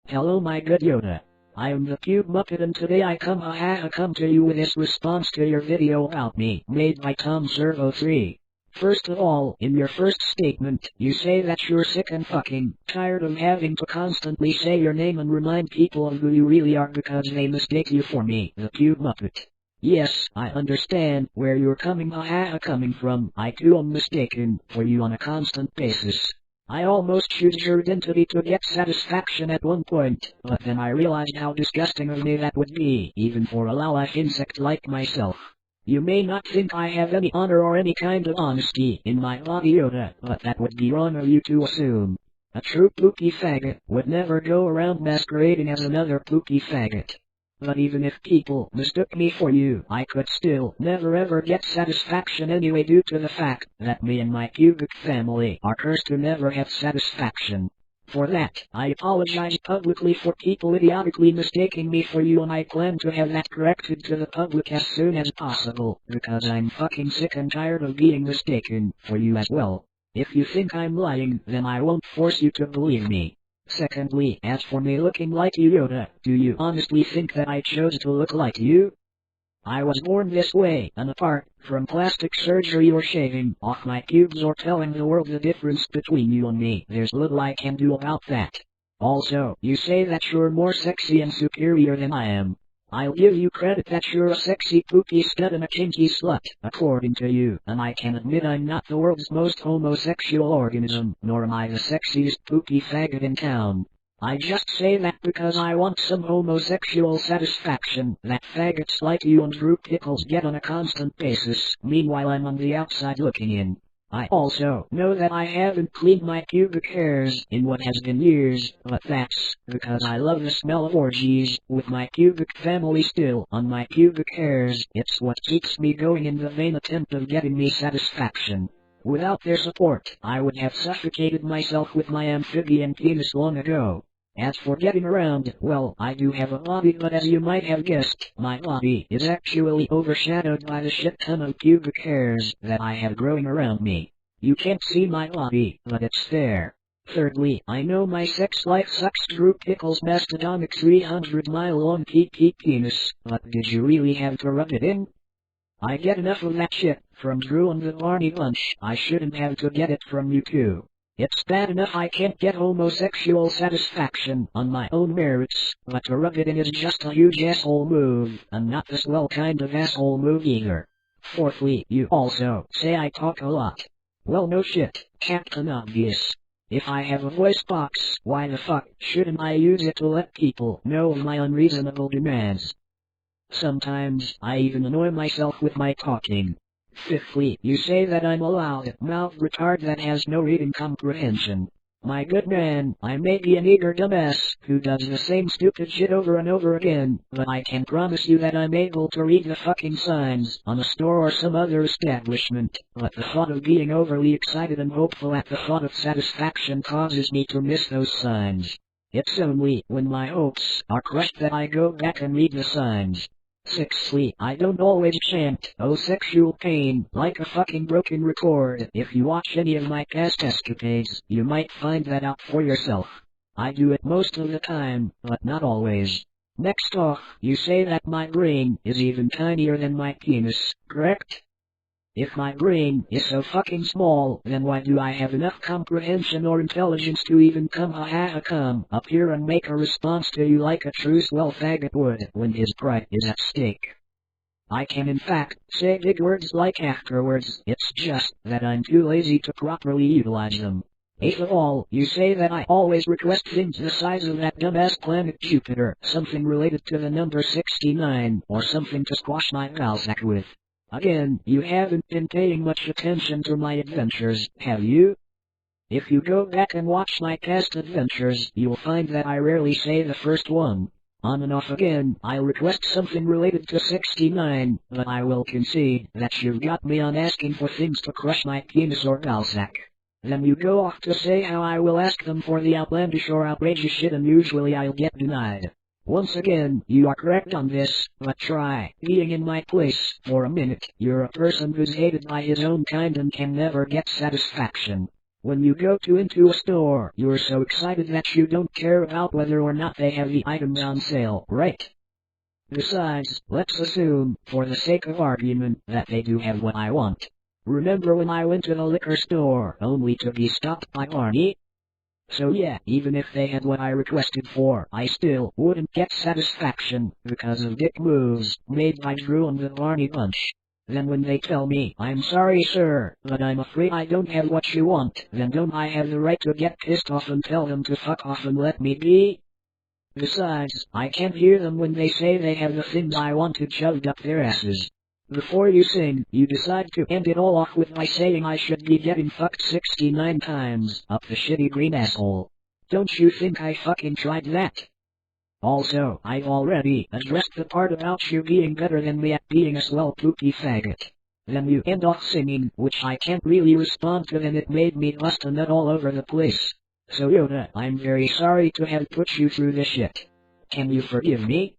Hello my good Yoda. I am the Pube Muppet and today I come to you with this response to your video about me, made by Tom Servo 3. First of all, in your first statement, you say that you're sick and fucking tired of having to constantly say your name and remind people of who you really are because they mistake you for me, the Pube Muppet. Yes, I understand where you're coming from. I too am mistaken for you on a constant basis. I almost used your identity to get satisfaction at one point, but then I realized how disgusting of me that would be, even for a low-life insect like myself. You may not think I have any honor or any kind of honesty in my body, Yoda, but that would be wrong of you to assume. A true pookie faggot would never go around masquerading as another pookie faggot. But even if people mistook me for you, I could still never ever get satisfaction anyway due to the fact that me and my pubic family are cursed to never have satisfaction. For that, I apologize publicly for people idiotically mistaking me for you and I plan to have that corrected to the public as soon as possible, because I'm fucking sick and tired of being mistaken for you as well. If you think I'm lying, then I won't force you to believe me. Secondly, as for me looking like you, Yoda, do you honestly think that I chose to look like you? I was born this way, and apart from plastic surgery or shaving off my pubes or telling the world the difference between you and me, there's little I can do about that. Also, you say that you're more sexy and superior than I am. I'll give you credit that you're a sexy pookie stud and a kinky slut, according to you, and I can admit I'm not the world's most homosexual organism, nor am I the sexiest pookie faggot in town. I just say that because I want some homosexual satisfaction that faggots like you and Drew Pickles get on a constant basis, meanwhile I'm on the outside looking in. I also know that I haven't cleaned my pubic hairs in what has been years, but that's because I love the smell of orgies with my pubic family still on my pubic hairs. It's what keeps me going in the vain attempt of getting me satisfaction. Without their support, I would have suffocated myself with my amphibian penis long ago. As for getting around, well, I do have a body, but as you might have guessed, my body is actually overshadowed by the shit ton of pubic hairs that I have growing around me. You can't see my body, but it's there. Thirdly, I know my sex life sucks. Drew Pickles' mastodonic 300-mile-long PP penis, but did you really have to rub it in? I get enough of that shit from Drew and the Barney Bunch. I shouldn't have to get it from you too. It's bad enough I can't get homosexual satisfaction on my own merits, but to rub it in is just a huge asshole move, and not the swell kind of asshole move either. Fourthly, you also say I talk a lot. Well no shit, Captain Obvious. If I have a voice box, why the fuck shouldn't I use it to let people know of my unreasonable demands? Sometimes I even annoy myself with my talking. Fifthly, you say that I'm a loud-mouthed retard that has no reading comprehension. My good man, I may be an eager dumbass who does the same stupid shit over and over again, but I can promise you that I'm able to read the fucking signs on a store or some other establishment, but the thought of being overly excited and hopeful at the thought of satisfaction causes me to miss those signs. It's only when my hopes are crushed that I go back and read the signs. Sixthly, I don't always chant, "Oh sexual pain," like a fucking broken record. If you watch any of my past escapades, you might find that out for yourself. I do it most of the time, but not always. Next off, you say that my brain is even tinier than my penis, correct? If my brain is so fucking small, then why do I have enough comprehension or intelligence to even come up here and make a response to you like a true swell faggot would when his pride is at stake? I can in fact say big words like afterwards, it's just that I'm too lazy to properly utilize them. Eighth of all, you say that I always request things the size of that dumbass planet Jupiter, something related to the number 69, or something to squash my ballsack with. Again, you haven't been paying much attention to my adventures, have you? If you go back and watch my past adventures, you'll find that I rarely say the first one. On and off again, I'll request something related to 69, but I will concede that you've got me on asking for things to crush my penis or ballsack. Then you go off to say how I will ask them for the outlandish or outrageous shit and usually I'll get denied. Once again, you are correct on this, but try being in my place for a minute. You're a person who's hated by his own kind and can never get satisfaction. When you go into a store, you're so excited that you don't care about whether or not they have the items on sale, right? Besides, let's assume, for the sake of argument, that they do have what I want. Remember when I went to the liquor store, only to be stopped by Barney? So yeah, even if they had what I requested for, I still wouldn't get satisfaction, because of dick moves made by Drew and the Barney Bunch. Then when they tell me, I'm sorry sir, but I'm afraid I don't have what you want, then don't I have the right to get pissed off and tell them to fuck off and let me be? Besides, I can't hear them when they say they have the things I wanted shoved up their asses. Before you sing, you decide to end it all off with by saying I should be getting fucked 69 times up the shitty green asshole. Don't you think I fucking tried that? Also, I've already addressed the part about you being better than me at being a swell poopy faggot. Then you end off singing, which I can't really respond to, and it made me bust a nut all over the place. So Yoda, I'm very sorry to have put you through this shit. Can you forgive me?